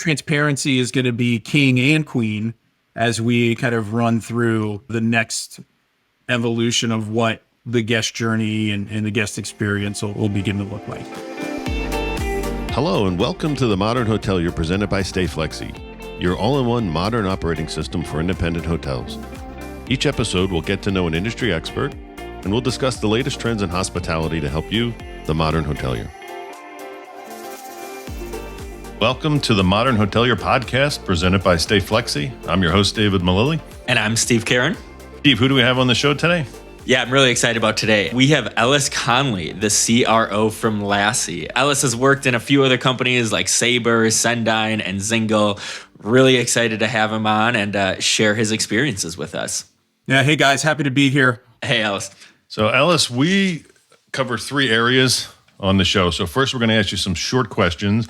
transparency is going to be king and queen as we kind of run through the next evolution of what the guest journey and the guest experience will begin to look like. Hello and welcome to the Modern Hotelier presented by Stayflexi, your all-in-one modern operating system for independent hotels. Each episode will get to know an industry expert and we'll discuss the latest trends in hospitality to help you, the Modern Hotelier. Welcome to the Modern Hotelier podcast presented by Stayflexi. I'm your host, David Malilli. And I'm Steve Karen. Steve, who do we have on the show today? Yeah, I'm really excited about today. We have Ellis Connolly, the CRO from Lassie. Ellis has worked in a few other companies like Sabre, Sendine, and Zingle. Really excited to have him on and share his experiences with us. Yeah, hey guys, happy to be here. Hey, Ellis. So Ellis, we cover three areas on the show. So first, we're going to ask you some short questions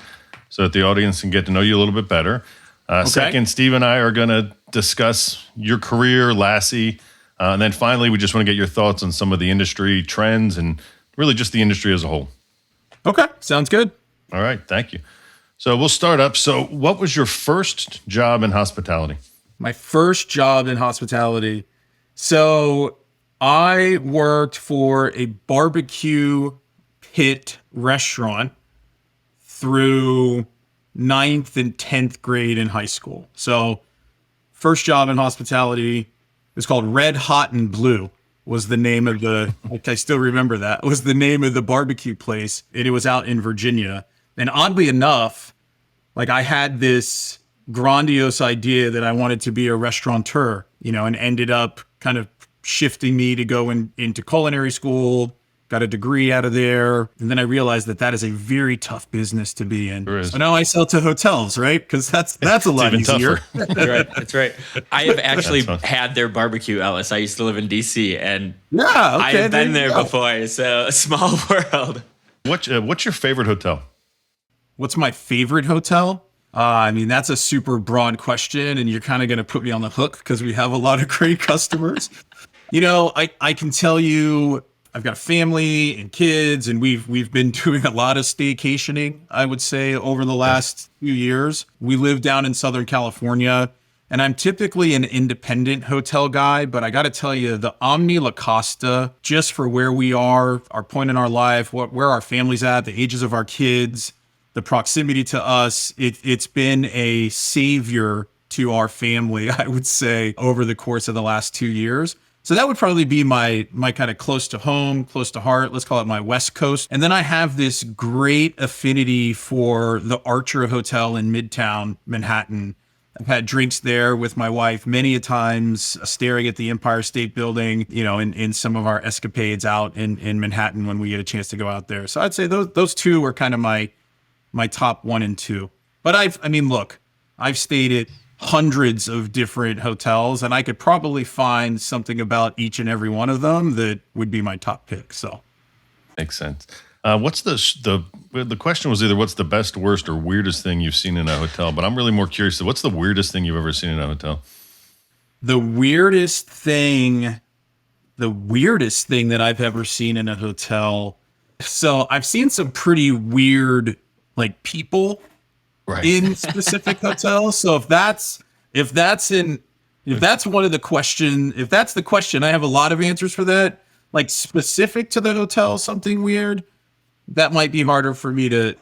so that the audience can get to know you a little bit better. Okay. Second, Steve and I are going to discuss your career, Lassie. And then finally, we just want to get your thoughts on some of the industry trends and really just the industry as a whole. Okay, sounds good. All right, thank you. So we'll start up. So what was your first job in hospitality? My first job in hospitality. So I worked for a barbecue pit restaurant through 9th and 10th grade in high school. So first job in hospitality, it was called Red Hot and Blue was the name of like I still remember that, was the name of the barbecue place. And it was out in Virginia. And oddly enough, like I had this grandiose idea that I wanted to be a restaurateur, and ended up kind of shifting me to go into culinary school, got a degree out of there. And then I realized that is a very tough business to be in. So now I sell to hotels, right? Because that's a lot easier. That's right. I have actually had their barbecue, Ellis. I used to live in DC and I've been there before. So a small world. What's your favorite hotel? What's my favorite hotel? That's a super broad question, and you're kind of going to put me on the hook because we have a lot of great customers. I can tell you, I've got a family and kids, and we've been doing a lot of staycationing, I would say, over the last few years. We live down in Southern California, and I'm typically an independent hotel guy, but I got to tell you, the Omni La Costa, just for where we are, our point in our life, where our family's at, the ages of our kids, the proximity to us, it's been a savior to our family, I would say, over the course of the last 2 years. So that would probably be my kind of close to home, close to heart. Let's call it my West Coast. And then I have this great affinity for the Archer Hotel in Midtown Manhattan. I've had drinks there with my wife many a times, staring at the Empire State Building, in some of our escapades out in Manhattan when we get a chance to go out there. So I'd say those two are kind of my top 1 and 2. But I've stayed at hundreds of different hotels, and I could probably find something about each and every one of them that would be my top pick. So makes sense. What's the question was either what's the best, worst, or weirdest thing you've seen in a hotel? But I'm really more curious. What's the weirdest thing you've ever seen in a hotel? The weirdest thing that I've ever seen in a hotel. So I've seen some pretty weird people in specific hotels. So if that's the question, I have a lot of answers for that. Like specific to the hotel, something weird, that might be harder for me to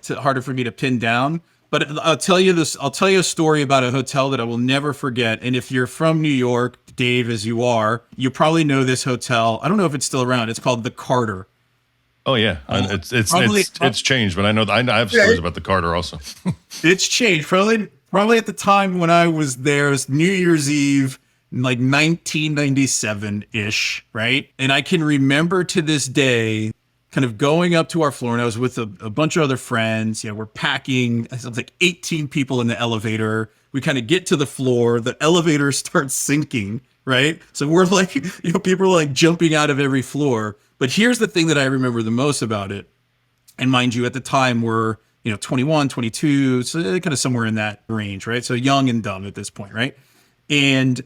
pin down. But I'll tell you a story about a hotel that I will never forget. And if you're from New York, Dave, as you are, you probably know this hotel. I don't know if it's still around. It's called the Carter. Oh yeah, it's changed, but I have stories about the Carter also. It's changed. Probably at the time when I was there, it was New Year's Eve, like 1997-ish, right? And I can remember to this day, kind of going up to our floor, and I was with a bunch of other friends. We're packing. I was like 18 people in the elevator. We kind of get to the floor. The elevator starts sinking, right? So we're like, people are like jumping out of every floor. But here's the thing that I remember the most about it. And mind you, at the time we're, 21, 22, so kind of somewhere in that range, right? So young and dumb at this point, right? And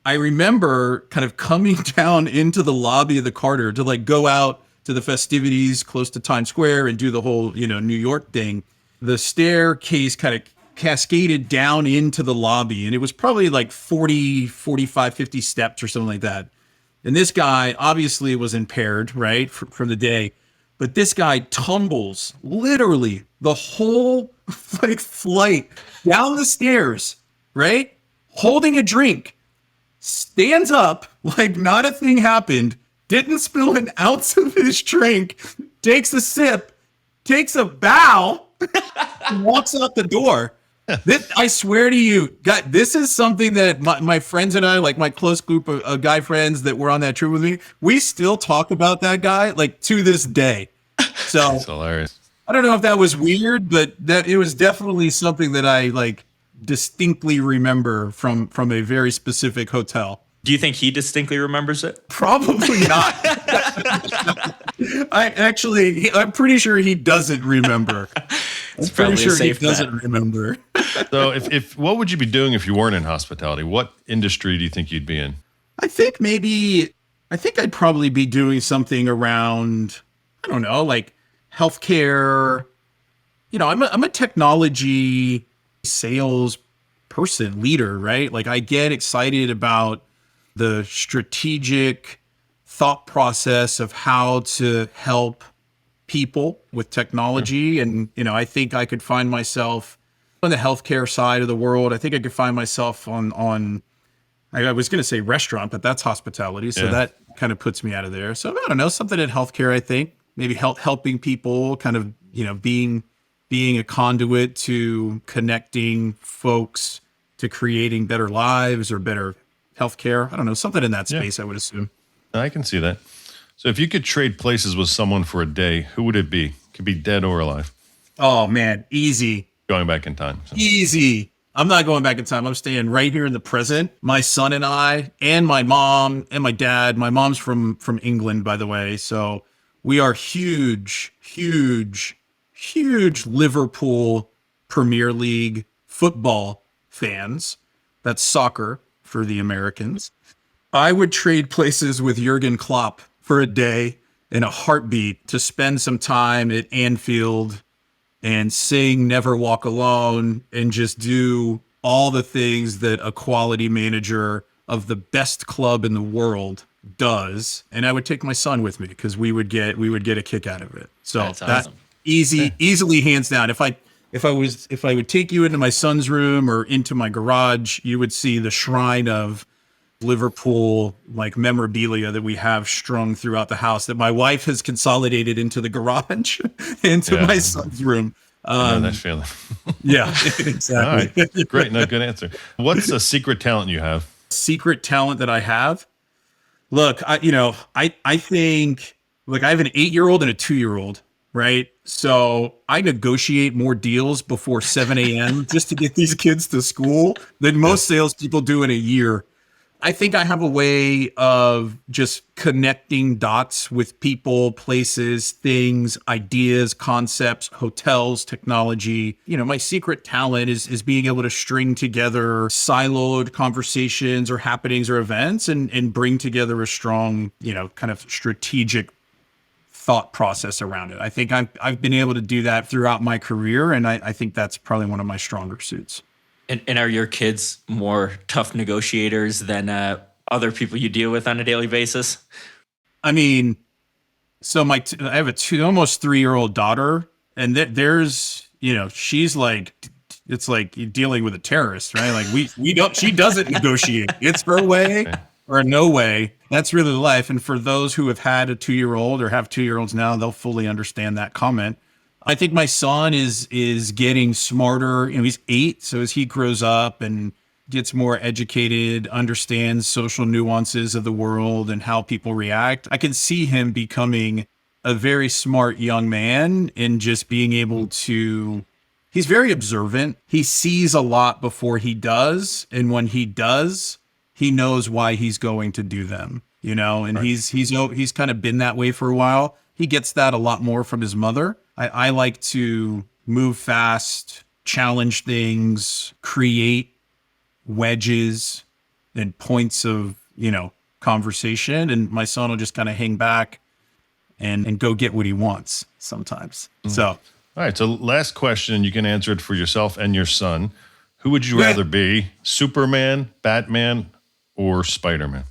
I remember kind of coming down into the lobby of the Carter to go out to the festivities close to Times Square and do the whole, New York thing. The staircase kind of cascaded down into the lobby, and it was probably like 40, 45, 50 steps or something like that. And this guy obviously was impaired, right, from the day. But this guy tumbles literally the whole like flight down the stairs, right? Holding a drink, stands up like not a thing happened, didn't spill an ounce of his drink, takes a sip, takes a bow, and walks out the door. This, I swear to you, God, this is something that my friends and I, like my close group of guy friends that were on that trip with me, we still talk about that guy like to this day. So That's hilarious. I don't know if that was weird, but that it was definitely something that I like distinctly remember from a very specific hotel. Do you think he distinctly remembers it? Probably not. I'm pretty sure he doesn't remember. I'm pretty sure he doesn't remember. So if what would you be doing if you weren't in hospitality? What industry do you think you'd be in? I think I'd probably be doing something around, I don't know, like healthcare. You know, I'm a technology sales person, leader, right? Like I get excited about the strategic thought process of how to help people with technology. And, you know, I think I could find myself on the healthcare side of the world. I think I could find myself on I was going to say restaurant, but that's hospitality. So that kind of puts me out of there. So I don't know, something in healthcare, I think maybe helping people, kind of, you know, being a conduit to connecting folks to creating better lives or better healthcare. I don't know, something in that space, I would assume. I can see that. So if you could trade places with someone for a day, who would it be? Could be dead or alive. Oh man, easy. Going back in time. So. Easy. I'm not going back in time. I'm staying right here in the present. My son and I, and my mom and my dad. My mom's from England, by the way. So we are huge Liverpool Premier League football fans. That's soccer for the Americans. I would trade places with Jurgen Klopp for a day in a heartbeat to spend some time at Anfield and sing Never Walk Alone and just do all the things that a quality manager of the best club in the world does. And I would take my son with me because we would get a kick out of it. So that's that awesome. Easily hands down. If I would take you into my son's room or into my garage, you would see the shrine of Liverpool like memorabilia that we have strung throughout the house that my wife has consolidated into the garage into my son's room. I know that feeling. Yeah, exactly. All right. Great. No, good answer. What's a secret talent you have? Secret talent that I have? Look, I think, look, I have an 8-year-old and a 2-year-old, right? So I negotiate more deals before 7 a.m. just to get these kids to school than most salespeople do in a year. I think I have a way of just connecting dots with people, places, things, ideas, concepts, hotels, technology. You know, my secret talent is being able to string together siloed conversations or happenings or events and bring together a strong, you know, kind of strategic thought process around it. I think I've been able to do that throughout my career, and I think that's probably one of my stronger suits. And are your kids more tough negotiators than other people you deal with on a daily basis? I mean, so I have a almost 3-year-old daughter, and there's, you know, she's like, it's like you're dealing with a terrorist, right? Like she doesn't negotiate. It's her way or no way. That's really life. And for those who have had a 2-year-old or have 2-year-olds now, they'll fully understand that comment. I think my son is getting smarter. You know, he's 8, so as he grows up and gets more educated, understands social nuances of the world and how people react, I can see him becoming a very smart young man and just being able to, he's very observant. He sees a lot before he does, and when he does, he knows why he's going to do them, you know, and he's kind of been that way for a while. He gets that a lot more from his mother. I like to move fast, challenge things, create wedges and points of, you know, conversation. And my son will just kind of hang back and go get what he wants sometimes. So All right. So last question, you can answer it for yourself and your son. Who would you rather be, Superman, Batman, or Spider-Man?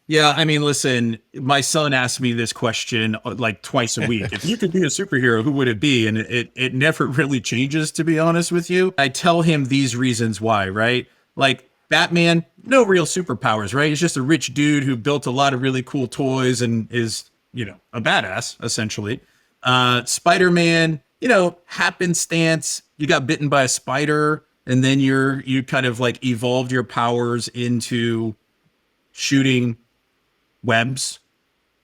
Yeah, I mean, listen, my son asks me this question like twice a week. If you could be a superhero, who would it be? And it never really changes, to be honest with you. I tell him these reasons why, right? Like Batman, no real superpowers, right? He's just a rich dude who built a lot of really cool toys and is, a badass, essentially. Spider-Man, happenstance, you got bitten by a spider, and then you kind of like evolved your powers into shooting webs,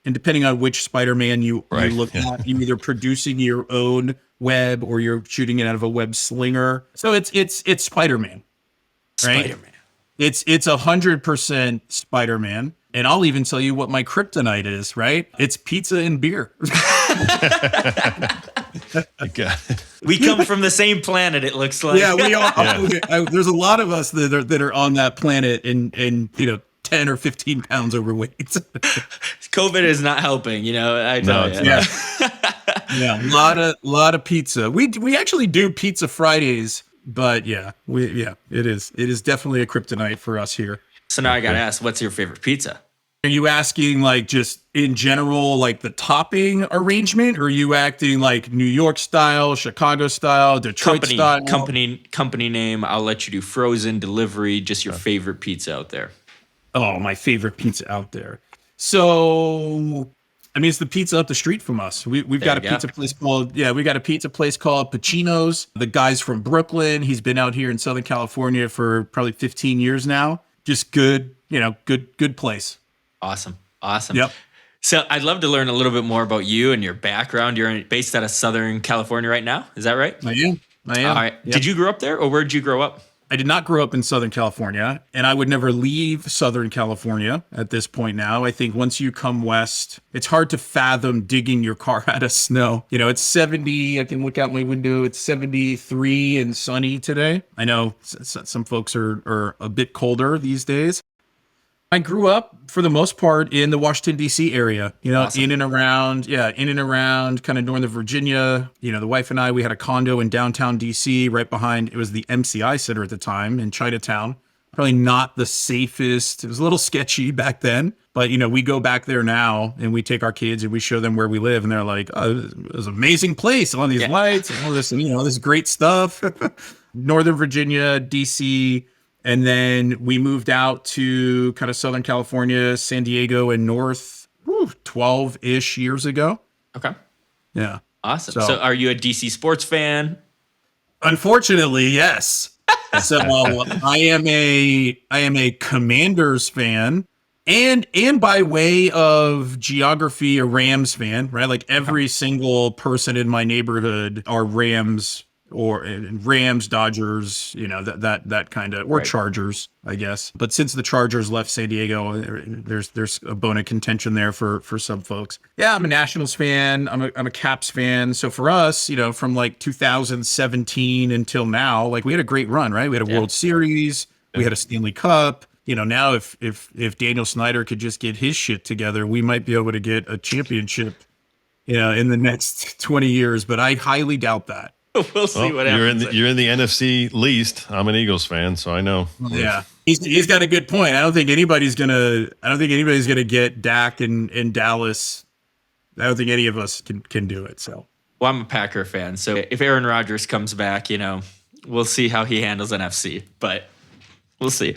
and depending on which Spider-Man you look at, you either producing your own web or you're shooting it out of a web slinger. So it's Spider-Man, right? Spider-Man. It's 100% Spider-Man, and I'll even tell you what my kryptonite is. Right? It's pizza and beer. Okay. We come from the same planet, it looks like. Yeah, we are. Yeah. There's a lot of us that are on that planet, and 10 or 15 pounds overweight. COVID is not helping, I tell you. Yeah. Yeah, a lot of pizza. We actually do pizza Fridays, but it is definitely a kryptonite for us here. So now I got to ask, what's your favorite pizza? Are you asking like just in general, like the topping arrangement, or are you acting like New York style, Chicago style, Detroit style? Company name. I'll let you do frozen delivery, just your favorite pizza out there. Oh, my favorite pizza out there. So, I mean, it's the pizza up the street from us. We've got a pizza place called Pacino's. The guy's from Brooklyn. He's been out here in Southern California for probably 15 years now. Just good, good place. Awesome. Yep. So I'd love to learn a little bit more about you and your background. You're based out of Southern California right now. Is that right? I am. All right. Yep. Did you grow up there, or where did you grow up? I did not grow up in Southern California, and I would never leave Southern California at this point now. I think once you come west, it's hard to fathom digging your car out of snow. It's 70. I can look out my window. It's 73 and sunny today. I know some folks are a bit colder these days. I grew up, for the most part, in the Washington, D.C. area, awesome. in and around kind of northern Virginia. The wife and I, we had a condo in downtown D.C. right behind, it was the MCI Center at the time in Chinatown. Probably not the safest. It was a little sketchy back then, but, we go back there now and we take our kids and we show them where we live, and they're like, oh, it was an amazing place, all these lights and all this, this great stuff. Northern Virginia, D.C., and then we moved out to kind of Southern California, San Diego, and north 12-ish years ago. Okay. Yeah. Awesome. So are you a DC sports fan? Unfortunately, yes. So I am a Commanders fan, and by way of geography, a Rams fan, right? Like every single person in my neighborhood are Rams, or Rams, Dodgers, that kind of, or right. Chargers, I guess. But since the Chargers left San Diego, there's a bone of contention there for some folks. Yeah, I'm a Nationals fan. I'm a Caps fan. So for us, from like 2017 until now, like we had a great run, right? We had a World Series, we had a Stanley Cup. Now if Daniel Snyder could just get his shit together, we might be able to get a championship, in the next 20 years. But I highly doubt that. We'll see what happens. You're in the NFC least. I'm an Eagles fan, so I know. Yeah, he's got a good point. I don't think anybody's gonna get Dak in Dallas. I don't think any of us can do it. So, well, I'm a Packer fan, so if Aaron Rodgers comes back, we'll see how he handles NFC. But we'll see.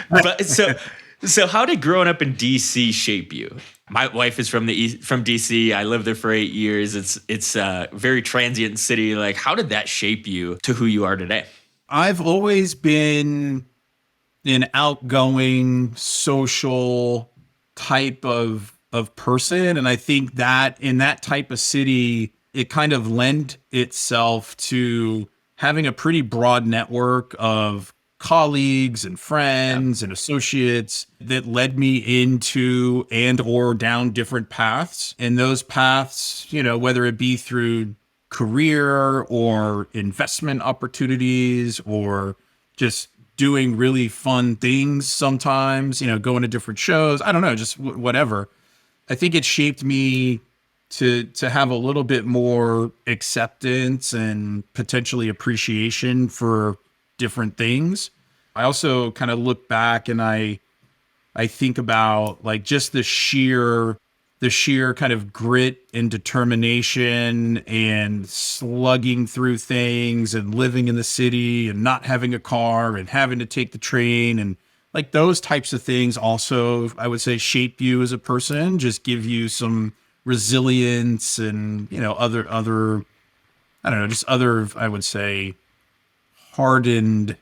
But so how did growing up in DC shape you? My wife is from DC. I lived there for 8 years. It's a very transient city. Like, how did that shape you to who you are today? I've always been an outgoing, social type of person, and I think that in that type of city, it kind of lent itself to having a pretty broad network of colleagues and friends and associates that led me into and or down different paths. And those paths, whether it be through career or investment opportunities or just doing really fun things sometimes, going to different shows, I don't know, just whatever. I think it shaped me to have a little bit more acceptance and potentially appreciation for different things. I also kind of look back and I think about like just the sheer kind of grit and determination and slugging through things and living in the city and not having a car and having to take the train, and like those types of things also, I would say, shape you as a person, just give you some resilience and, you know, other, I don't know, just other, I would say, hardened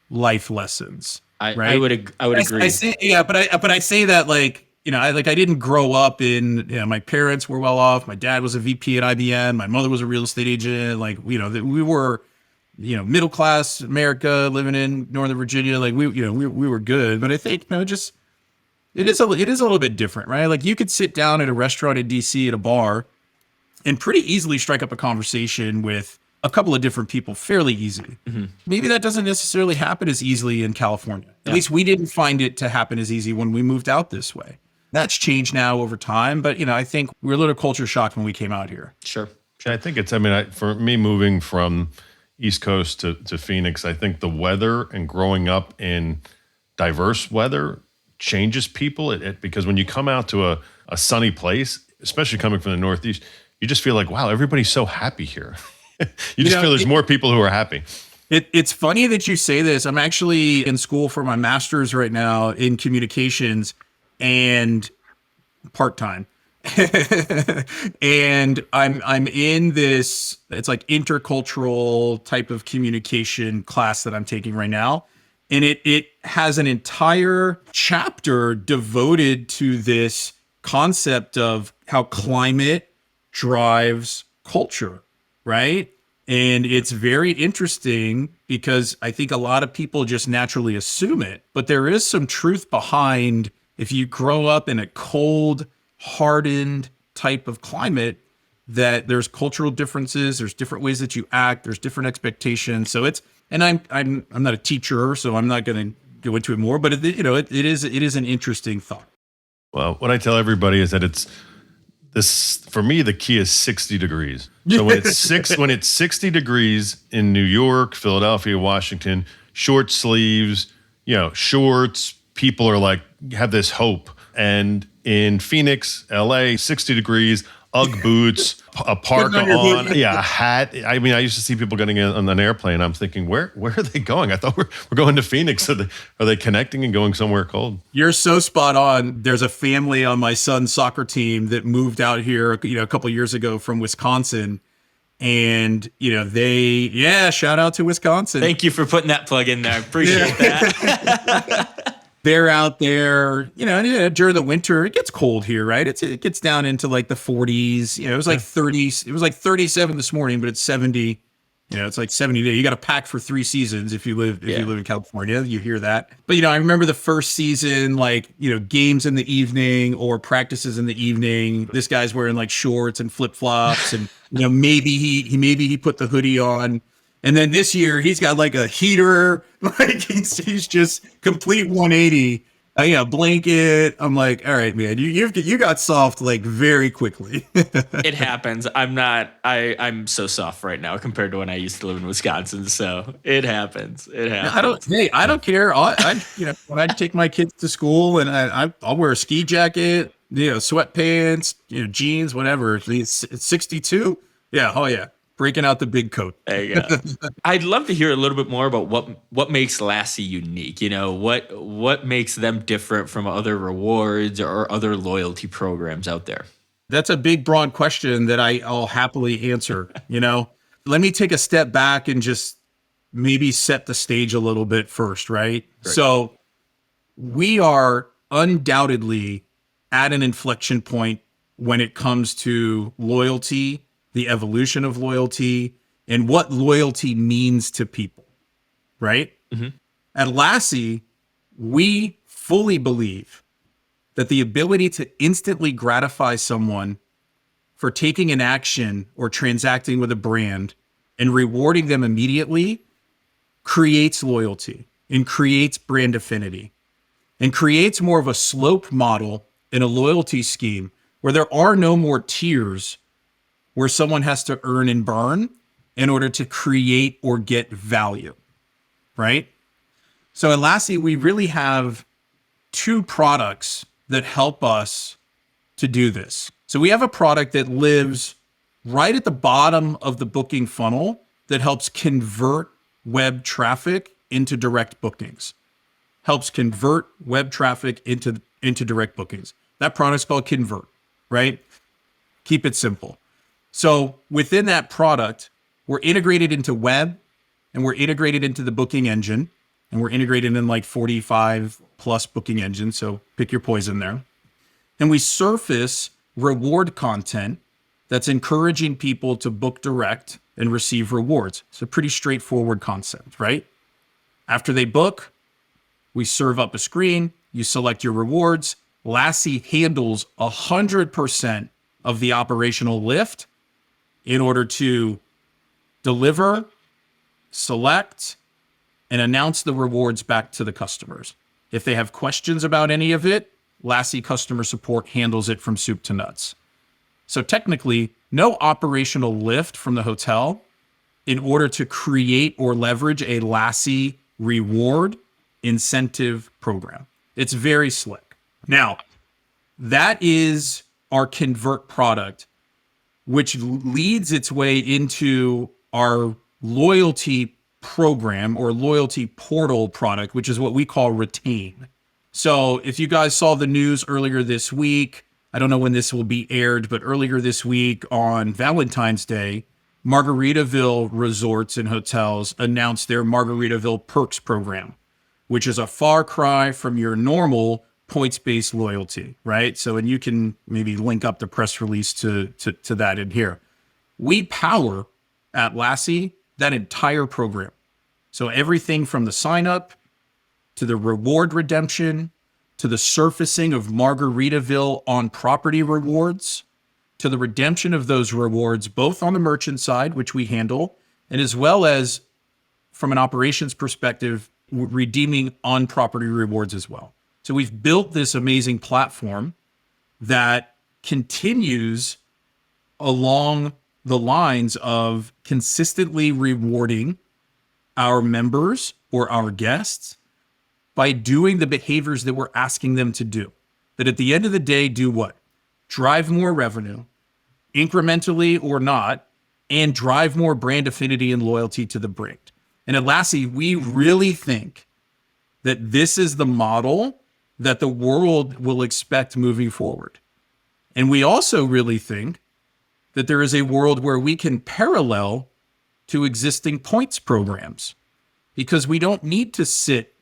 life lessons. Right? I would agree. I say, yeah, but I say that like, you know, I didn't grow up in, you know, my parents were well off. My dad was a VP at IBM. My mother was a real estate agent. Like, you know, we were, you know, middle class America living in Northern Virginia. Like we were good. But I think, you know, just it is a little bit different, right? Like you could sit down at a restaurant in DC at a bar and pretty easily strike up a conversation with a couple of different people fairly easy. Maybe that doesn't necessarily happen as easily in California. At least we didn't find it to happen as easy when we moved out this way. That's changed now over time, but you know, I think we were a little culture shocked when we came out here. Sure. I think it's, I mean, for me moving from East Coast to Phoenix, I think the weather and growing up in diverse weather changes people. Because when you come out to a sunny place, especially coming from the Northeast, you just feel like, wow, everybody's so happy here. You just feel there's more people who are happy. It's funny that you say this. I'm actually in school for my master's right now in communications and part-time. And I'm in this, it's like intercultural type of communication class that I'm taking right now. And it has an entire chapter devoted to this concept of how climate drives culture, right? And it's very interesting because I think a lot of people just naturally assume it, but there is some truth behind if you grow up in a cold, hardened type of climate, that there's cultural differences, there's different ways that you act, there's different expectations. So it's, and I'm not a teacher, so I'm not going to go into it more, but it is an interesting thought. Well, what I tell everybody is that it's this, for me, the key is 60 degrees. So when it's 60 degrees in New York, Philadelphia, Washington, short sleeves, you know, shorts, people are like, have this hope. And in Phoenix, LA, 60 degrees, Ugg boots, a parka on, a hat. I mean, I used to see people getting on an airplane. I'm thinking, where are they going? I thought we're going to Phoenix. Are they connecting and going somewhere cold? You're so spot on. There's a family on my son's soccer team that moved out here, you know, a couple of years ago from Wisconsin. And, you know, shout out to Wisconsin. Thank you for putting that plug in there. Appreciate that. They're out there, you know, during the winter, it gets cold here, right? It gets down into like the 40s. You know, it was like 30s. It was like 37 this morning, but it's 70. You know, it's like 70 days. You got to pack for 3 seasons if you live in California. You hear that. But, you know, I remember the first season, like, you know, games in the evening or practices in the evening. This guy's wearing like shorts and flip flops, and you know, maybe he put the hoodie on. And then this year he's got like a heater, like he's just complete 180. Blanket. I'm like, all right, man, you got soft like very quickly. It happens. I'm so soft right now compared to when I used to live in Wisconsin. So it happens. I don't care. When I take my kids to school and I'll wear a ski jacket, you know, sweatpants, you know, jeans, whatever. It's 62. Yeah. Oh yeah. Breaking out the big coat. There you go. I'd love to hear a little bit more about what makes Lassie unique. You know, what makes them different from other rewards or other loyalty programs out there? That's a big, broad question that I'll happily answer. You know, let me take a step back and just maybe set the stage a little bit first, right? Great. So we are undoubtedly at an inflection point when it comes to loyalty, the evolution of loyalty, and what loyalty means to people, right? Mm-hmm. At Lassie, we fully believe that the ability to instantly gratify someone for taking an action or transacting with a brand and rewarding them immediately creates loyalty and creates brand affinity and creates more of a slope model in a loyalty scheme where there are no more tiers where someone has to earn and burn in order to create or get value, right? So at Lassie, we really have two products that help us to do this. So we have a product that lives right at the bottom of the booking funnel that helps convert web traffic into direct bookings. Helps convert web traffic into direct bookings. That product's called Convert, right? Keep it simple. So within that product, we're integrated into web, and we're integrated into the booking engine, and we're integrated in like 45 plus booking engines. So pick your poison there. And we surface reward content that's encouraging people to book direct and receive rewards. It's a pretty straightforward concept, right? After they book, we serve up a screen, you select your rewards. Lassie handles 100% of the operational lift in order to deliver, select, and announce the rewards back to the customers. If they have questions about any of it, Lassie customer support handles it from soup to nuts. So technically, no operational lift from the hotel in order to create or leverage a Lassie reward incentive program. It's very slick. Now, that is our Convert product, which leads its way into our loyalty program or loyalty portal product, which is what we call Retain. So if you guys saw the news earlier this week, I don't know when this will be aired, but earlier this week on Valentine's Day, Margaritaville Resorts and Hotels announced their Margaritaville Perks program, which is a far cry from your normal points-based loyalty, right? So, and you can maybe link up the press release to that in here. We power at Lassie that entire program. So everything from the sign up to the reward redemption, to the surfacing of Margaritaville on property rewards, to the redemption of those rewards, both on the merchant side, which we handle, and as well as from an operations perspective, redeeming on property rewards as well. So we've built this amazing platform that continues along the lines of consistently rewarding our members or our guests by doing the behaviors that we're asking them to do. That at the end of the day, do what? Drive more revenue, incrementally or not, and drive more brand affinity and loyalty to the brand. And at Lassie, we really think that this is the model that the world will expect moving forward. And we also really think that there is a world where we can parallel to existing points programs, because we don't need to sit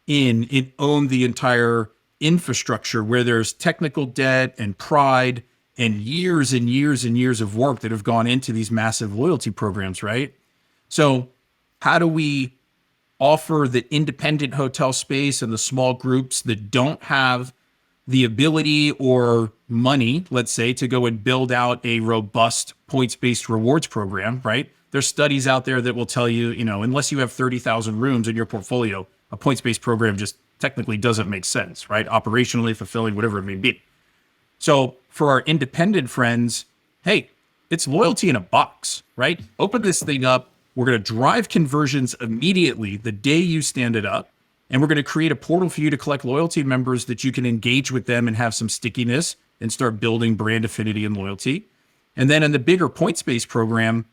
in and own the entire infrastructure where there's technical debt and pride and years and years and years of work that have gone into these massive loyalty programs, right? So how do we offer the independent hotel space and the small groups that don't have the ability or money, let's say, to go and build out a robust points-based rewards program, right? There's studies out there that will tell you, unless you have 30,000 rooms in your portfolio, a points-based program just technically doesn't make sense, right? Operationally fulfilling, whatever it may be. So for our independent friends, hey, it's loyalty in a box, right? Open this thing up. We're going to drive conversions immediately the day you stand it up. And we're going to create a portal for you to collect loyalty members that you can engage with them and have some stickiness and start building brand affinity and loyalty. And then in the bigger points-based program,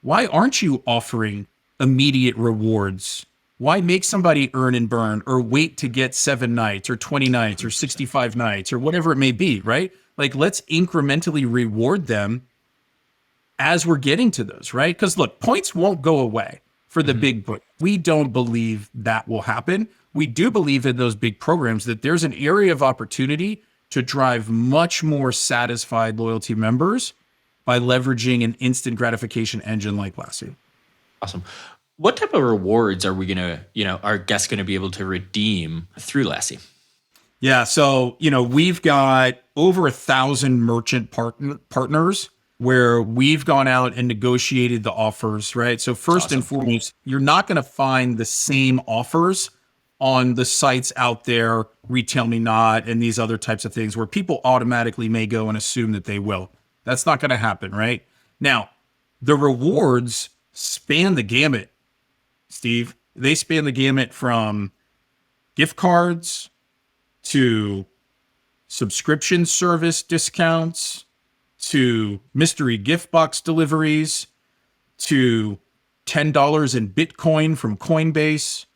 why aren't you offering immediate rewards? Why make somebody earn and burn or wait to get 7 nights or 20 nights or 65 nights or whatever it may be, right? Like, let's incrementally reward them as we're getting to those, right? Because look, points won't go away for the big book. We don't believe that will happen. We do believe in those big programs that there's an area of opportunity to drive much more satisfied loyalty members by leveraging an instant gratification engine like Lassie. Awesome. What type of rewards are we going to, our guests going to be able to redeem through Lassie? Yeah. So, we've got over 1,000 merchant partners where we've gone out and negotiated the offers, right? So first and foremost, you're not going to find the same offers on the sites out there, Retail Me Not and these other types of things where people automatically may go and assume that they will. That's not going to happen, right? Now, the rewards span the gamut, Steve. They span the gamut from gift cards to subscription service discounts to mystery gift box deliveries to $10 in Bitcoin from Coinbase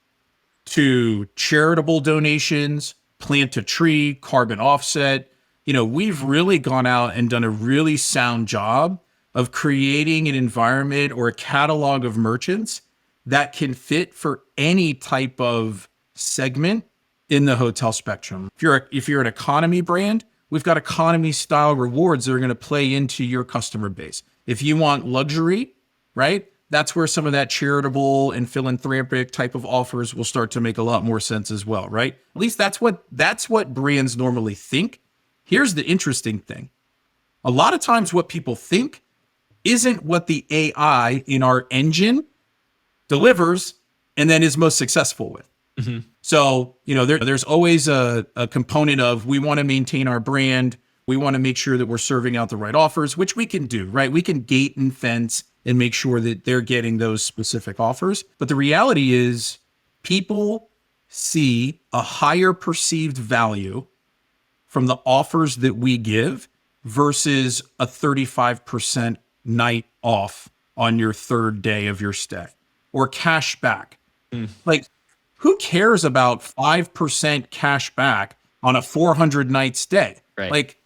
to charitable donations, plant a tree, carbon offset. We've really gone out and done a really sound job of creating an environment or a catalog of merchants that can fit for any type of segment in the hotel spectrum. If you're an economy brand, we've got economy style rewards that are going to play into your customer base. If you want luxury, right? That's where some of that charitable and philanthropic type of offers will start to make a lot more sense as well, right? At least that's what brands normally think. Here's the interesting thing. A lot of times what people think isn't what the AI in our engine delivers and then is most successful with. Mm-hmm. So, there's always a component of we want to maintain our brand. We want to make sure that we're serving out the right offers, which we can do, right? We can gate and fence and make sure that they're getting those specific offers. But the reality is people see a higher perceived value from the offers that we give versus a 35% night off on your third day of your stay or cash back. Like, who cares about 5% cash back on a 400 night stay? Right. Like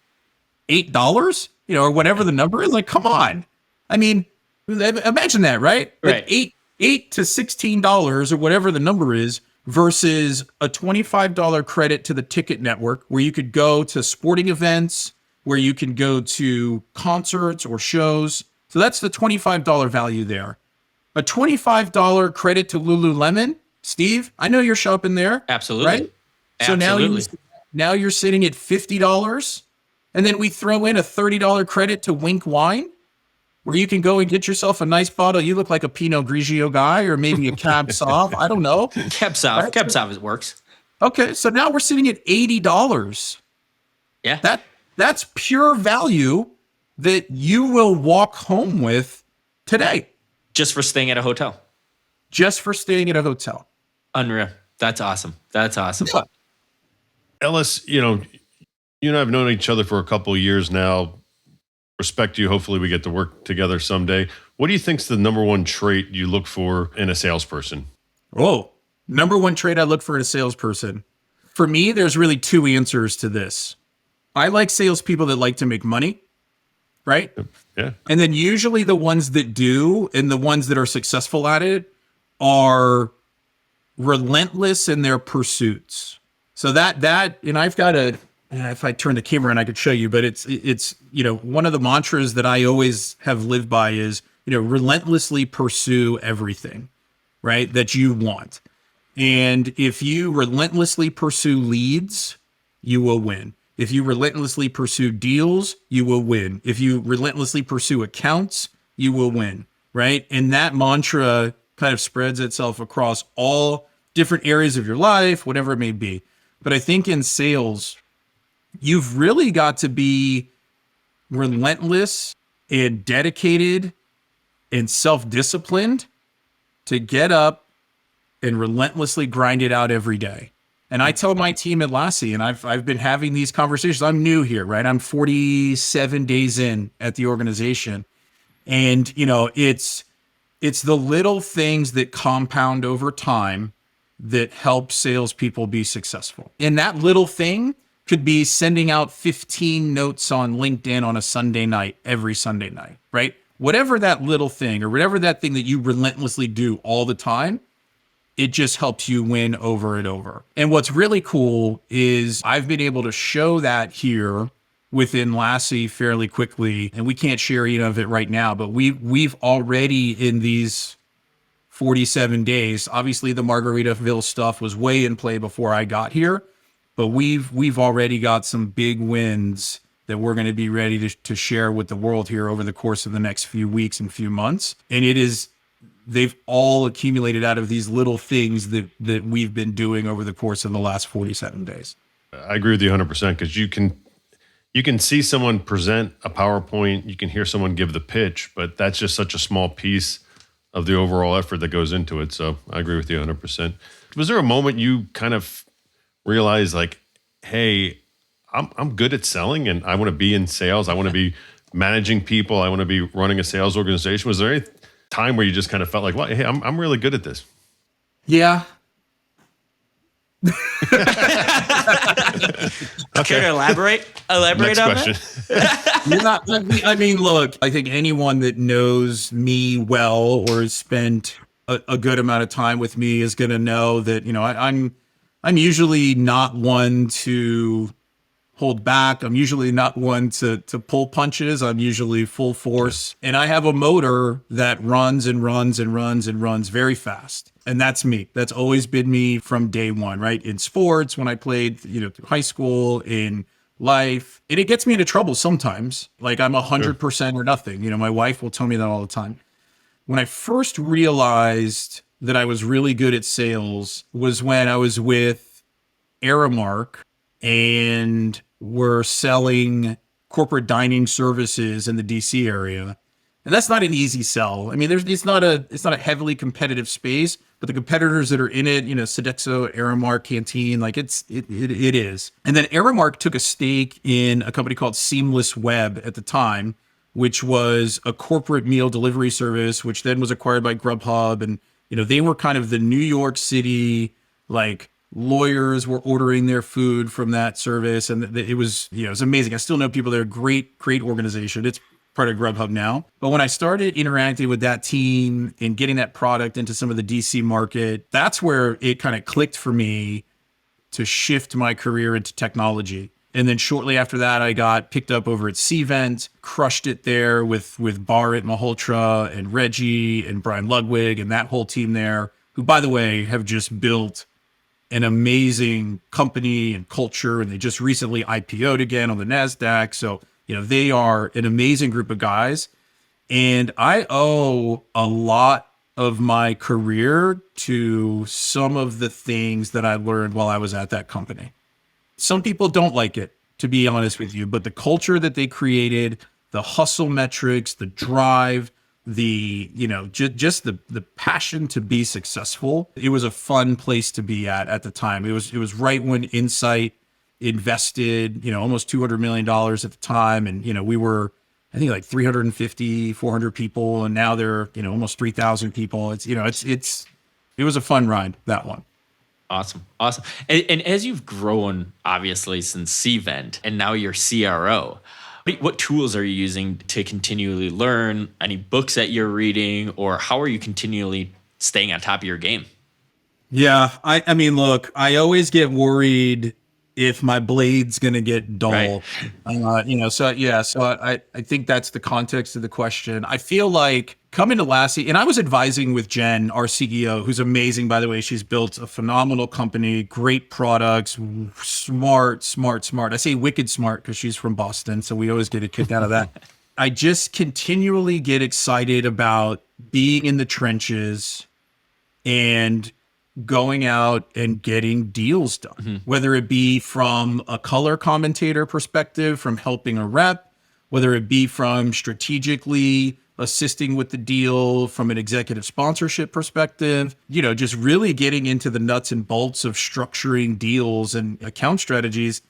$8, or whatever the number is. Like, come on. I mean, imagine that, right? Like right. $8 to $16 or whatever the number is versus a $25 credit to the ticket network where you could go to sporting events, where you can go to concerts or shows. So that's the $25 value there. A $25 credit to Lululemon, Steve, I know you're shopping there. Absolutely. Right? So now you're sitting at $50. And then we throw in a $30 credit to Wink Wine, where you can go and get yourself a nice bottle. You look like a Pinot Grigio guy, or maybe a Cab Sauv. I don't know. Cab Sauv. Right? Cab Sauv works. Okay, so now we're sitting at $80. Yeah. That's pure value that you will walk home with today. Just for staying at a hotel. Unreal. That's awesome. Yeah. Ellis, you and I have known each other for a couple of years now. Respect you. Hopefully we get to work together someday. What do you think's the number one trait you look for in a salesperson? Oh, number one trait I look for in a salesperson. For me, there's really two answers to this. I like salespeople that like to make money, right? Yeah. And then usually the ones that do and the ones that are successful at it are relentless in their pursuits. So that, and I've got if I turn the camera and I could show you, but it's one of the mantras that I always have lived by is, relentlessly pursue everything, right? That you want. And if you relentlessly pursue leads, you will win. If you relentlessly pursue deals, you will win. If you relentlessly pursue accounts, you will win, right? And that mantra kind of spreads itself across all different areas of your life, whatever it may be. But I think in sales, you've really got to be relentless and dedicated and self-disciplined to get up and relentlessly grind it out every day. And I tell my team at Lassie, and I've been having these conversations. I'm new here, right? I'm 47 days in at the organization. And, it's the little things that compound over time that help salespeople be successful. And that little thing could be sending out 15 notes on LinkedIn on a Sunday night, every Sunday night, right? Whatever that little thing or whatever that thing that you relentlessly do all the time, it just helps you win over and over. And what's really cool is I've been able to show that here within Lassie fairly quickly. And we can't share any of it right now, but we've already in these 47 days, obviously the Margaritaville stuff was way in play before I got here, but we've already got some big wins that we're going to be ready to share with the world here over the course of the next few weeks and few months. And it is they've all accumulated out of these little things that we've been doing over the course of the last 47 days. I agree with you 100% because you can see someone present a PowerPoint, you can hear someone give the pitch, but that's just such a small piece of the overall effort that goes into it. So I agree with you 100%. Was there a moment you kind of realized like, hey, I'm good at selling and I want to be in sales. I want to be managing people. I want to be running a sales organization. Was there any time where you just kind of felt like, well, hey, I'm really good at this? Yeah. Care to elaborate Next on question. that? I mean, look, I think anyone that knows me well or has spent a good amount of time with me is going to know that, I'm usually not one to hold back. I'm usually not one to pull punches. I'm usually full force. And I have a motor that runs and runs and runs and runs very fast. And that's me. That's always been me from day one, right? In sports, when I played, through high school, in life. And it gets me into trouble sometimes. Like I'm 100% or nothing. My wife will tell me that all the time. When I first realized that I was really good at sales was when I was with Aramark and we're selling corporate dining services in the DC area. And that's not an easy sell. I mean, it's not a heavily competitive space, but the competitors that are in it, Sodexo, Aramark, Canteen, like it is. And then Aramark took a stake in a company called Seamless Web at the time, which was a corporate meal delivery service, which then was acquired by Grubhub. And, they were kind of the New York City, like lawyers were ordering their food from that service. And it was, it was amazing. I still know people there. Great organization. It's part of Grubhub now. But when I started interacting with that team and getting that product into some of the DC market, that's where it kind of clicked for me to shift my career into technology. And then shortly after that, I got picked up over at Cvent, crushed it there with Bharat Malhotra and Reggie and Brian Ludwig and that whole team there, who, by the way, have just built an amazing company and culture. And they just recently IPO'd again on the NASDAQ. So, they are an amazing group of guys. And I owe a lot of my career to some of the things that I learned while I was at that company. Some people don't like it, to be honest with you, but the culture that they created, the hustle metrics, the drive, the, just the passion to be successful. It was a fun place to be at the time. It was right when Insight invested, almost $200 million at the time. And, we were, I think like 350, 400 people. And now they're, almost 3,000 people. It was a fun ride, that one. Awesome. And as you've grown, obviously, since Cvent and now you're CRO, what tools are you using to continually learn? Any books that you're reading, or how are you continually staying on top of your game? Yeah. I mean, look, I always get worried if my blade's going to get dull, right. So I think that's the context of the question. I feel like coming to Lassie, and I was advising with Jen, our CEO, who's amazing, by the way. She's built a phenomenal company, great products, smart. I say wicked smart because she's from Boston. So we always get a kick out of that. I just continually get excited about being in the trenches and going out and getting deals done, whether it be from a color commentator perspective, from helping a rep, whether it be from strategically assisting with the deal from an executive sponsorship perspective, just really getting into the nuts and bolts of structuring deals and account strategies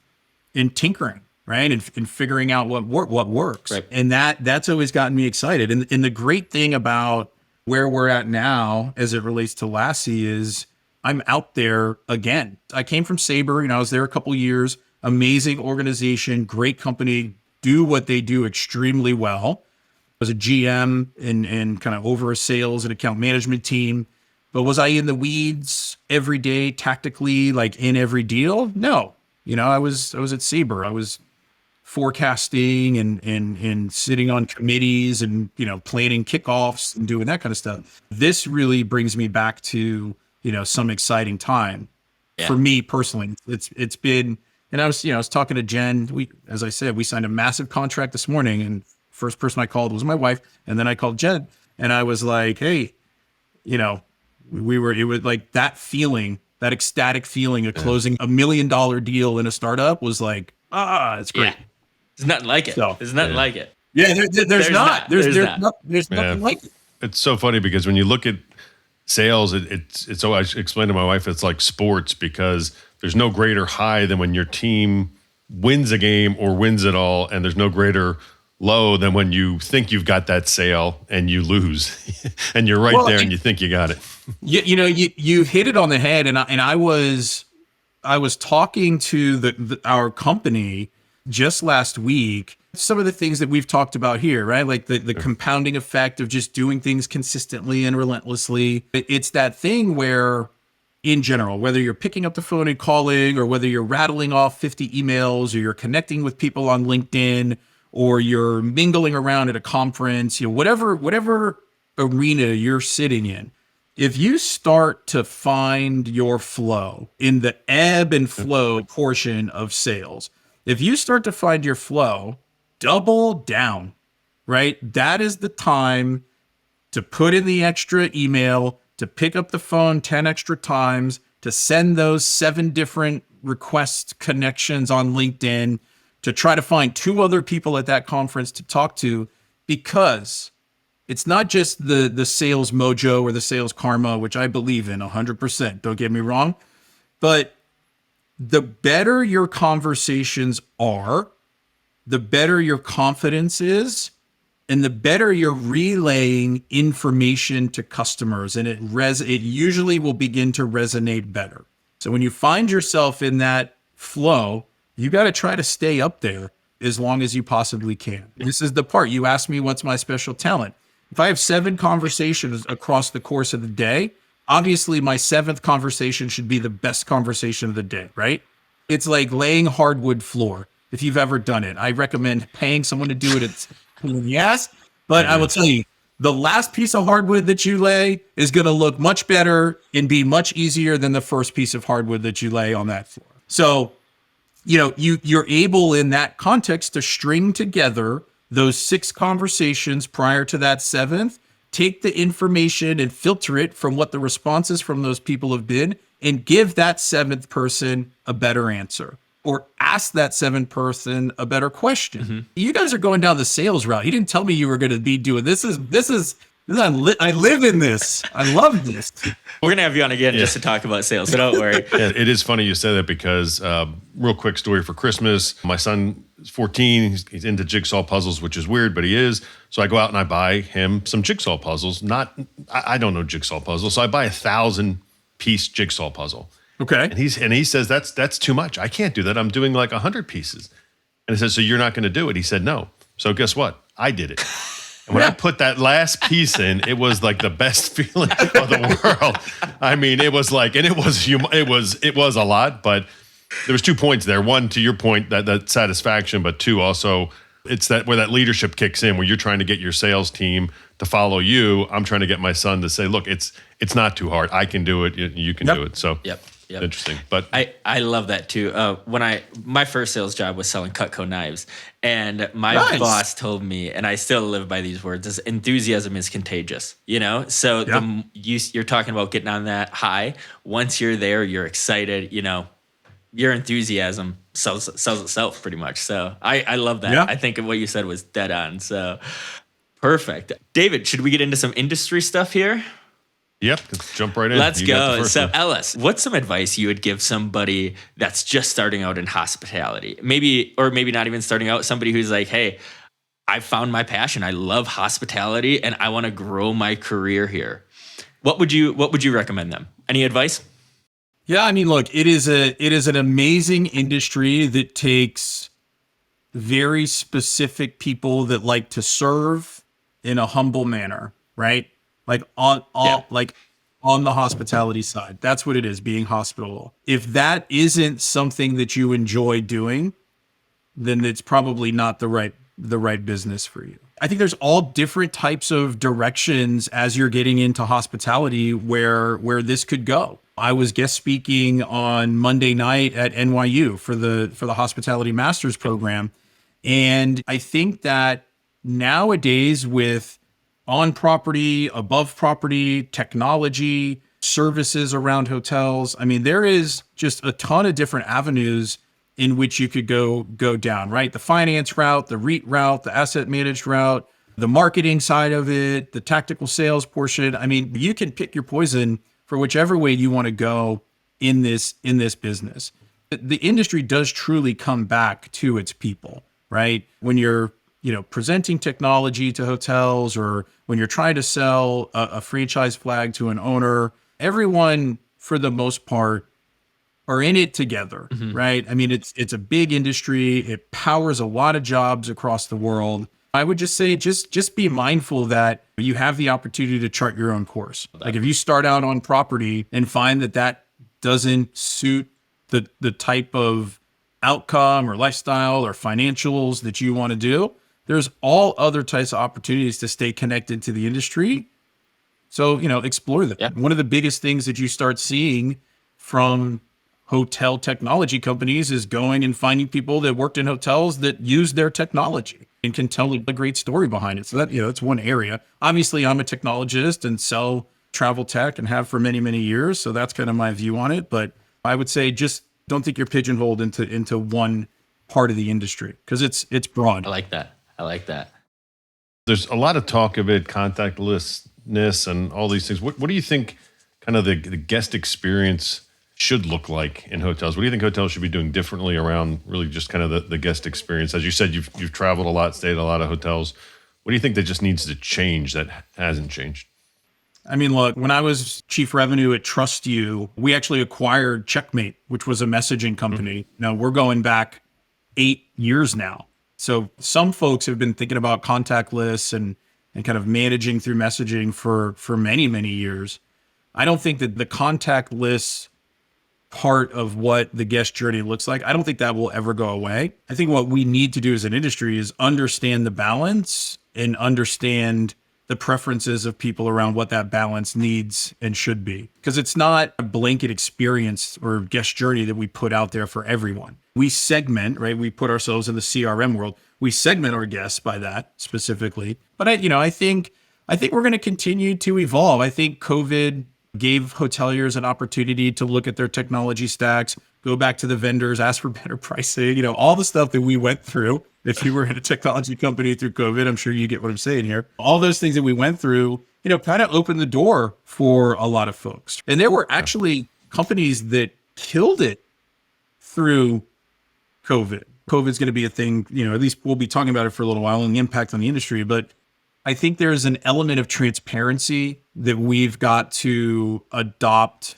and tinkering, right? And figuring out what works. Right. And that's always gotten me excited. And the great thing about where we're at now as it relates to Lassie is I'm out there again. I came from Sabre, I was there a couple of years, amazing organization, great company, do what they do extremely well. I was a GM and kind of over a sales and account management team. But was I in the weeds every day, tactically, like in every deal? No. I was at Sabre. I was forecasting and sitting on committees and, planning kickoffs and doing that kind of stuff. This really brings me back to, some exciting time for me personally. It's been, and I was talking to Jen. As I said, we signed a massive contract this morning, and first person I called was my wife. And then I called Jen and I was like, hey, you know, it was like that feeling, that ecstatic feeling of closing $1 million deal in a startup was like, it's great. Yeah. There's nothing like it. So, There's nothing like it. yeah, there's not. There's not. there's nothing like it. It's so funny because when you look at sales, it's so I explained to my wife, it's like sports because there's no greater high than when your team wins a game or wins it all, and there's no greater low than when you think you've got that sale and you lose, and you're right there and you think you got it. You hit it on the head, and I was talking to our company just last week. Some of the things that we've talked about here, right? Like the compounding effect of just doing things consistently and relentlessly. It's that thing where, in general, whether you're picking up the phone and calling, or whether you're rattling off 50 emails, or you're connecting with people on LinkedIn, or you're mingling around at a conference, whatever arena you're sitting in, if you start to find your flow in the ebb and flow portion of sales, if you start to find your flow, double down, right? That is the time to put in the extra email, to pick up the phone 10 extra times, to send those 7 different request connections on LinkedIn, to try to find 2 other people at that conference to talk to, because it's not just the sales mojo or the sales karma, which I believe in 100%. Don't get me wrong. But the better your conversations are, the better your confidence is, and the better you're relaying information to customers, and it usually will begin to resonate better. So when you find yourself in that flow, you got to try to stay up there as long as you possibly can. This is the part. You asked me what's my special talent. If I have 7 conversations across the course of the day, obviously my 7th conversation should be the best conversation of the day, right? It's like laying hardwood floor. If you've ever done it, I recommend paying someone to do it. It's yes, but I will tell you, the last piece of hardwood that you lay is going to look much better and be much easier than the first piece of hardwood that you lay on that floor. So, you're able in that context to string together those 6 conversations prior to that 7th, take the information and filter it from what the responses from those people have been, and give that 7th person a better answer, or ask that 7th person a better question. Mm-hmm. You guys are going down the sales route. You didn't tell me you were going to be doing this. I live in this. I love this. We're going to have you on again just to talk about sales, so don't worry. Yeah, it is funny you said that because real quick story for Christmas. My son is 14. He's into jigsaw puzzles, which is weird, but he is. So I go out and I buy him some jigsaw puzzles. I don't know jigsaw puzzles. So I buy 1,000-piece jigsaw puzzle. Okay. And he says, that's too much. I can't do that. I'm doing like 100 pieces. And I said, so you're not going to do it? He said, no. So guess what? I did it. And when I put that last piece in, it was like the best feeling of the world. I mean, it was like, and it was a lot, but there was 2 points there. One, to your point, that satisfaction, but 2, also, it's that where that leadership kicks in, where you're trying to get your sales team to follow you. I'm trying to get my son to say, look, it's not too hard. I can do it. You can do it. So Yep. Interesting. But I love that too. My first sales job was selling Cutco knives, and my boss told me, and I still live by these words, is enthusiasm is contagious. So you're talking about getting on that high. Once you're there, you're excited. Your enthusiasm sells itself pretty much. So I love that. Yeah. I think what you said was dead on. So perfect. David, should we get into some industry stuff here? Yep, let's jump right in. Let's go. So, Ellis, what's some advice you would give somebody that's just starting out in hospitality? Maybe not even starting out, somebody who's like, hey, I found my passion. I love hospitality and I want to grow my career here. What would you recommend them? Any advice? Yeah, I mean, look, it is an amazing industry that takes very specific people that like to serve in a humble manner, right? Like on the hospitality side. That's what it is, being hospitable. If that isn't something that you enjoy doing, then it's probably not the right business for you. I think there's all different types of directions as you're getting into hospitality where this could go. I was guest speaking on Monday night at NYU for the Hospitality Masters program. And I think that nowadays with on property, above property, technology, services around hotels. I mean, there is just a ton of different avenues in which you could go down, right? The finance route, the REIT route, the asset managed route, the marketing side of it, the tactical sales portion. I mean, you can pick your poison for whichever way you want to go in this business. The industry does truly come back to its people, right? When you're presenting technology to hotels, or when you're trying to sell a franchise flag to an owner, everyone for the most part are in it together, right? I mean, it's a big industry. It powers a lot of jobs across the world. I would just say, just be mindful that you have the opportunity to chart your own course. Like if you start out on property and find that doesn't suit the type of outcome or lifestyle or financials that you want to do, there's all other types of opportunities to stay connected to the industry. So, explore them. Yeah. One of the biggest things that you start seeing from hotel technology companies is going and finding people that worked in hotels that use their technology and can tell a great story behind it. So that's one area. Obviously, I'm a technologist and sell travel tech and have for many, many years. So that's kind of my view on it. But I would say just don't think you're pigeonholed into one part of the industry, because it's broad. I like that. There's a lot of talk of it, contactlessness and all these things. What do you think kind of the guest experience should look like in hotels? What do you think hotels should be doing differently around really just kind of the guest experience? As you said, you've traveled a lot, stayed at a lot of hotels. What do you think that just needs to change that hasn't changed? I mean, look, when I was chief revenue at Trust You, we actually acquired Checkmate, which was a messaging company. Now we're going back 8 years now. So some folks have been thinking about contactless and kind of managing through messaging for many, many years. I don't think that the contactless part of what the guest journey looks like, I don't think that will ever go away. I think what we need to do as an industry is understand the balance and understand the preferences of people around what that balance needs and should be. Because it's not a blanket experience or guest journey that we put out there for everyone. We segment, right? We put ourselves in the CRM world. We segment our guests by that specifically. But I think we're going to continue to evolve. I think COVID gave hoteliers an opportunity to look at their technology stacks, go back to the vendors, ask for better pricing, all the stuff that we went through. If you were in a technology company through COVID, I'm sure you get what I'm saying here. All those things that we went through, kind of opened the door for a lot of folks. And there were actually companies that killed it through COVID. COVID's going to be a thing, at least we'll be talking about it for a little while and the impact on the industry. But I think there's an element of transparency that we've got to adopt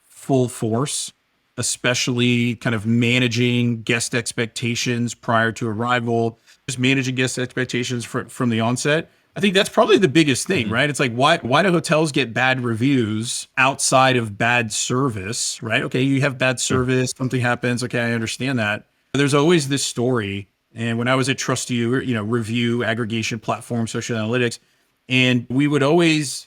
full force, especially kind of managing guest expectations prior to arrival, just managing guest expectations from the onset. I think that's probably the biggest thing, right? It's like, why do hotels get bad reviews outside of bad service, right? Okay, you have bad service, something happens. Okay, I understand that. But there's always this story. And when I was at Trust You, review, aggregation platform, social analytics, and we would always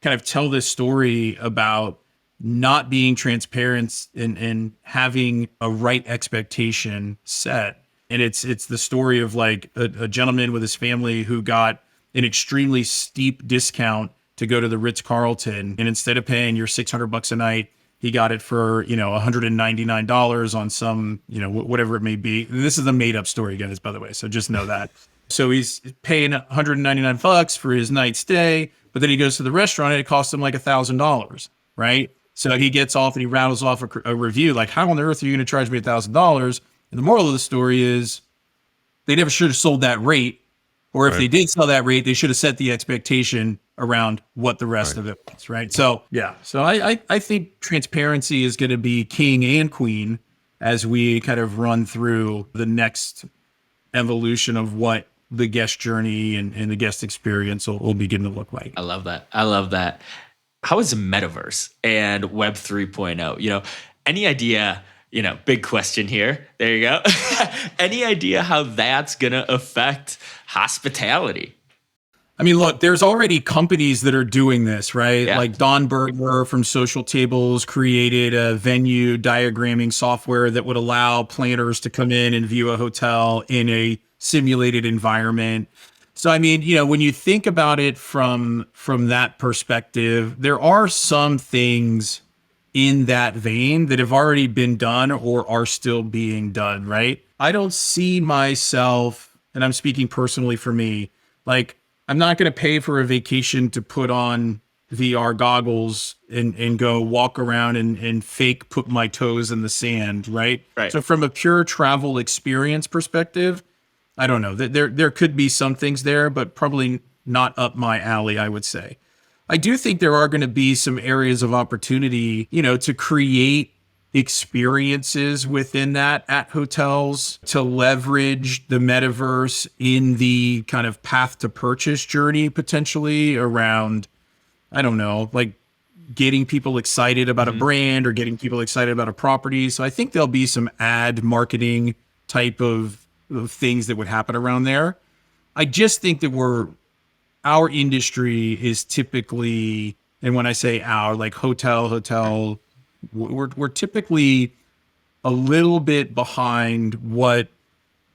kind of tell this story about not being transparent and having a right expectation set. And it's the story of like a gentleman with his family who got an extremely steep discount to go to the Ritz-Carlton. And instead of paying your $600 a night, he got it for, $199 on some, whatever it may be. This is a made up story, guys, by the way. So just know that. So he's paying $199 for his night stay, but then he goes to the restaurant and it costs him like $1,000, right? So he gets off and he rattles off a review like, how on earth are you going to charge me $1,000? And the moral of the story is they never should have sold that rate. Or if they did sell that rate, they should have set the expectation around what the rest of it was, right? So, yeah. So I think transparency is going to be king and queen as we kind of run through the next evolution of what the guest journey and the guest experience will begin to look like. I love that. How is Metaverse and Web 3.0? Any idea, big question here. There you go. Any idea how that's going to affect hospitality? I mean, look, there's already companies that are doing this, right? Yeah. Like Don Berger from Social Tables created a venue diagramming software that would allow planners to come in and view a hotel in a simulated environment. So I mean, when you think about it from that perspective, there are some things in that vein that have already been done or are still being done, right? I don't see myself, and I'm speaking personally for me, like I'm not going to pay for a vacation to put on VR goggles and go walk around and fake put my toes in the sand, right? Right. So from a pure travel experience perspective, I don't know. There could be some things there, but probably not up my alley, I would say. I do think there are going to be some areas of opportunity, to create experiences within that at hotels, to leverage the metaverse in the kind of path to purchase journey, potentially around, I don't know, like getting people excited about a brand or getting people excited about a property. So I think there'll be some ad marketing type of things that would happen around there. I just think that our industry is typically, and when I say our, like hotel, we're typically a little bit behind what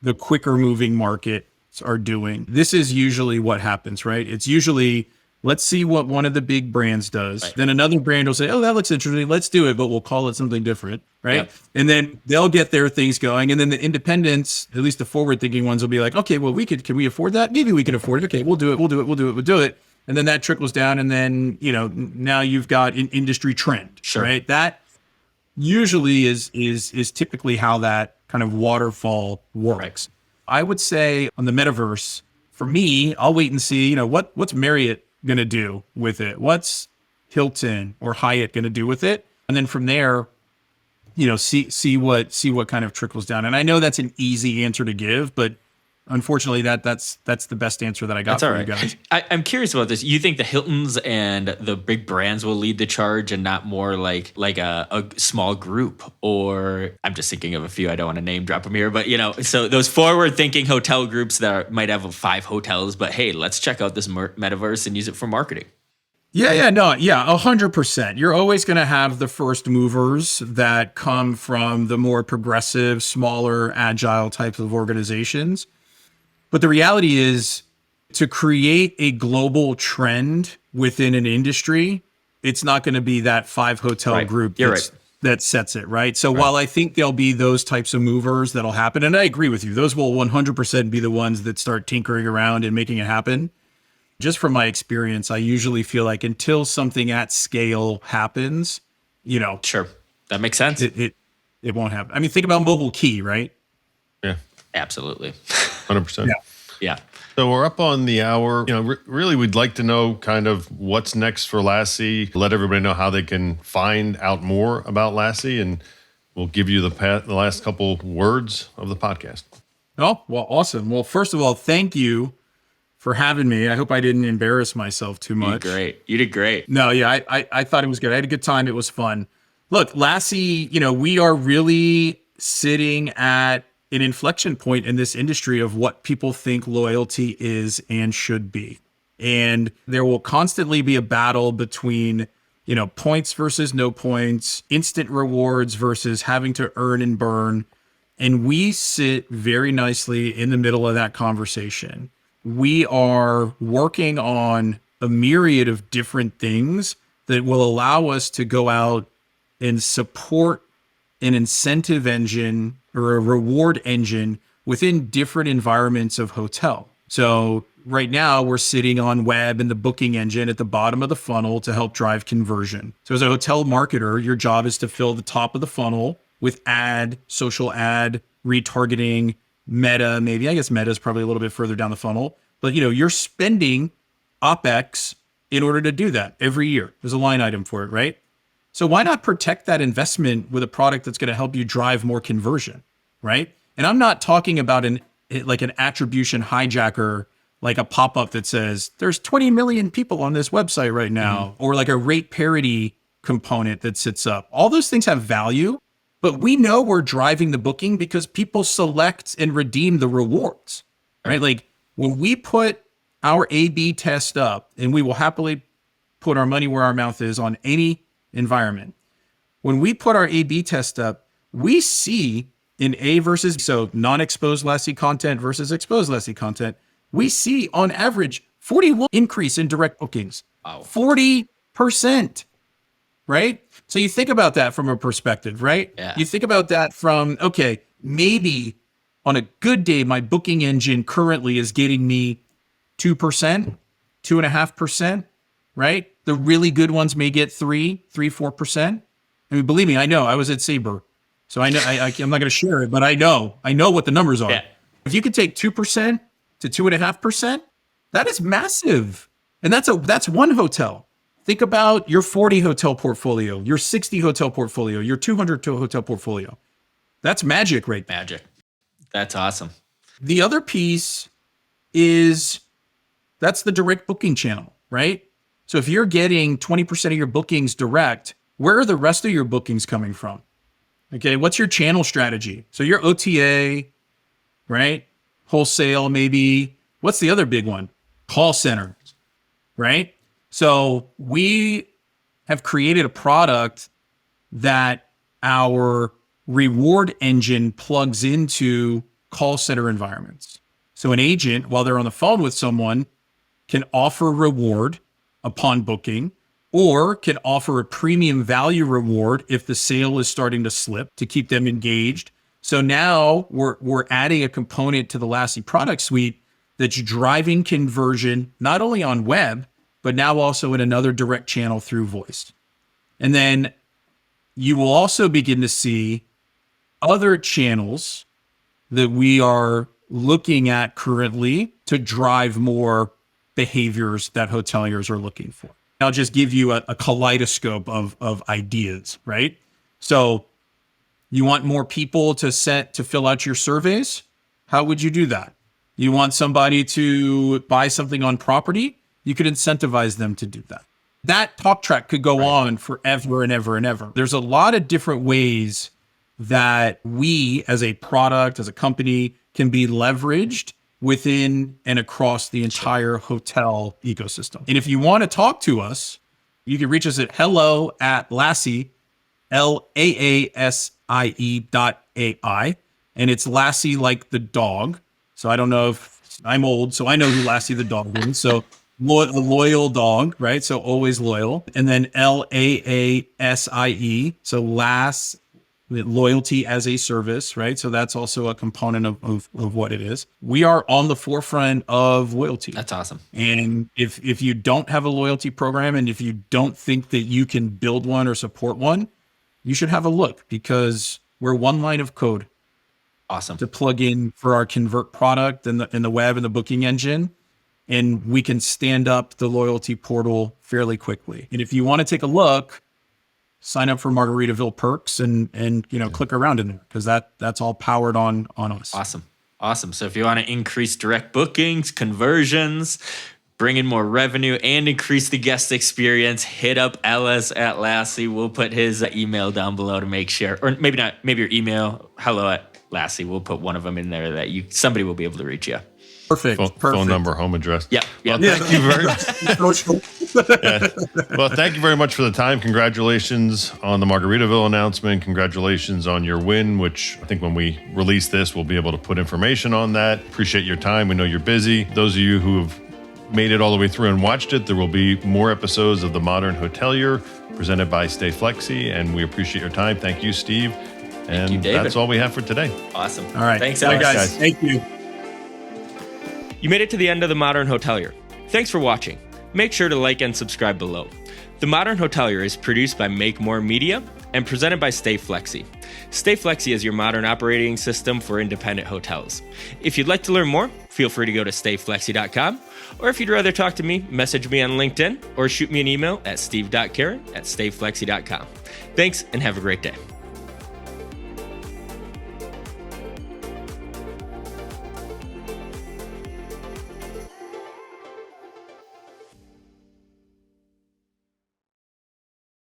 the quicker moving markets are doing. This is usually what happens, right? It's usually, let's see what one of the big brands does. Right. Then another brand will say, oh, that looks interesting. Let's do it, but we'll call it something different, right? Yep. And then they'll get their things going. And then the independents, at least the forward-thinking ones, will be like, okay, well, can we afford that? Maybe we can afford it. Okay, we'll do it. And then that trickles down. And then, now you've got an industry trend, Sure. right? That usually is typically how that kind of waterfall works. Right. I would say on the metaverse, for me, I'll wait and see, what's Marriott going to do with it? What's Hilton or Hyatt going to do with it? And then from there, see what kind of trickles down. And I know that's an easy answer to give, but unfortunately that's the best answer that I got That's all for right. you guys. I'm curious about this. You think the Hiltons and the big brands will lead the charge and not more like a small group? Or I'm just thinking of a few. I don't want to name drop them here, but so those forward-thinking hotel groups that might have 5 hotels, but hey, let's check out this metaverse and use it for marketing. Yeah, 100%. You're always going to have the first movers that come from the more progressive, smaller, agile types of organizations. But the reality is, to create a global trend within an industry, it's not going to be that 5 hotel Right. group You're right. that sets it, right? So while I think there'll be those types of movers that'll happen, and I agree with you, those will 100% be the ones that start tinkering around and making it happen. Just from my experience, I usually feel like until something at scale happens, Sure. That makes sense. it won't happen. I mean, think about mobile key, right? Yeah, Absolutely. 100%. Yeah. So we're up on the hour. Really, we'd like to know kind of what's next for Lassie. Let everybody know how they can find out more about Lassie, and we'll give you the last couple words of the podcast. Oh, well, awesome. Well, first of all, thank you for having me. I hope I didn't embarrass myself too much. You did great. No, yeah, I thought it was good. I had a good time. It was fun. Look, Lassie, we are really sitting at an inflection point in this industry of what people think loyalty is and should be. And there will constantly be a battle between, points versus no points, instant rewards versus having to earn and burn. And we sit very nicely in the middle of that conversation. We are working on a myriad of different things that will allow us to go out and support an incentive engine or a reward engine within different environments of hotel. So right now we're sitting on web and the booking engine at the bottom of the funnel to help drive conversion. So as a hotel marketer, your job is to fill the top of the funnel with social ad, retargeting, meta, maybe. I guess meta is probably a little bit further down the funnel. But you're spending OpEx in order to do that every year. There's a line item for it, right? So why not protect that investment with a product that's going to help you drive more conversion, right? And I'm not talking about an attribution hijacker, like a pop-up that says there's 20 million people on this website right now, or like a rate parity component that sits up. All those things have value, but we know we're driving the booking because people select and redeem the rewards, right? Like when we put our A/B test up, and we will happily put our money where our mouth is on any environment. When we put our A/B test up, we see in so non-exposed Lassie content versus exposed Lassie content, we see on average 41 increase in direct bookings. Wow. 40%, right? So you think about that from a perspective, right? Yeah. You think about that from, okay, maybe on a good day, my booking engine currently is getting me 2%, 2.5%, right? The really good ones may get 4%. I mean, believe me, I know. I was at Sabre, so I know. I'm not going to share it, but I know what the numbers are. Yeah. If you could take 2% to 2.5%, that is massive, and that's one hotel. Think about your 40 hotel portfolio, your 60 hotel portfolio, your 200 hotel portfolio. That's magic, right? Magic. That's awesome. The other piece is that's the direct booking channel, right? So if you're getting 20% of your bookings direct, where are the rest of your bookings coming from? Okay, what's your channel strategy? So your OTA, right? Wholesale, maybe. What's the other big one? Call center, right? So we have created a product that our reward engine plugs into call center environments. So an agent, while they're on the phone with someone, can offer reward upon booking, or can offer a premium value reward if the sale is starting to slip to keep them engaged. So now we're adding a component to the Lassie product suite that's driving conversion, not only on web, but now also in another direct channel through voice. And then you will also begin to see other channels that we are looking at currently to drive more behaviors that hoteliers are looking for. I'll just give you a kaleidoscope of ideas, right? So you want more people to fill out your surveys? How would you do that? You want somebody to buy something on property? You could incentivize them to do that. That talk track could go on forever and ever and ever. There's a lot of different ways that we as a product, as a company, can be leveraged within and across the entire hotel ecosystem. And if you want to talk to us, you can reach us at hello@Lassie, LAASIE.ai. And it's Lassie like the dog. So I don't know if I'm old, so I know who Lassie the dog is. So a loyal dog, right? So always loyal. And then LAASIE. So loyalty as a service, right? So that's also a component of what it is. We are on the forefront of loyalty. That's awesome. And if you don't have a loyalty program, and if you don't think that you can build one or support one, you should have a look, because we're one line of code. Awesome. To plug in for our Convert product and the web and the booking engine. And we can stand up the loyalty portal fairly quickly. And if you want to take a look, sign up for Margaritaville perks and click around in there, because that's all powered on us. Awesome. So if you want to increase direct bookings, conversions, bring in more revenue, and increase the guest experience, hit up Ellis at Lassie. We'll put his email down below to make sure, or maybe not, maybe your email, hello@Lassie. We'll put one of them in there that somebody will be able to reach you. Perfect. Phone number, home address. Yeah. Well, thank you very much. Yeah. Well, thank you very much for the time. Congratulations on the Margaritaville announcement. Congratulations on your win, which I think when we release this, we'll be able to put information on that. Appreciate your time. We know you're busy. Those of you who have made it all the way through and watched it, there will be more episodes of the Modern Hotelier presented by Stayflexi, and we appreciate your time. Thank you, Steve. And you, David. that's all we have for today. Awesome. All right. Thanks, Bye, Ellis. guys. Thank you. You made it to the end of the Modern Hotelier. Thanks for watching. Make sure to like and subscribe below. The Modern Hotelier is produced by Make More Media and presented by Stayflexi. Stayflexi is your modern operating system for independent hotels. If you'd like to learn more, feel free to go to stayflexi.com, or if you'd rather talk to me, message me on LinkedIn or shoot me an email at steve.karen@stayflexi.com. Thanks and have a great day.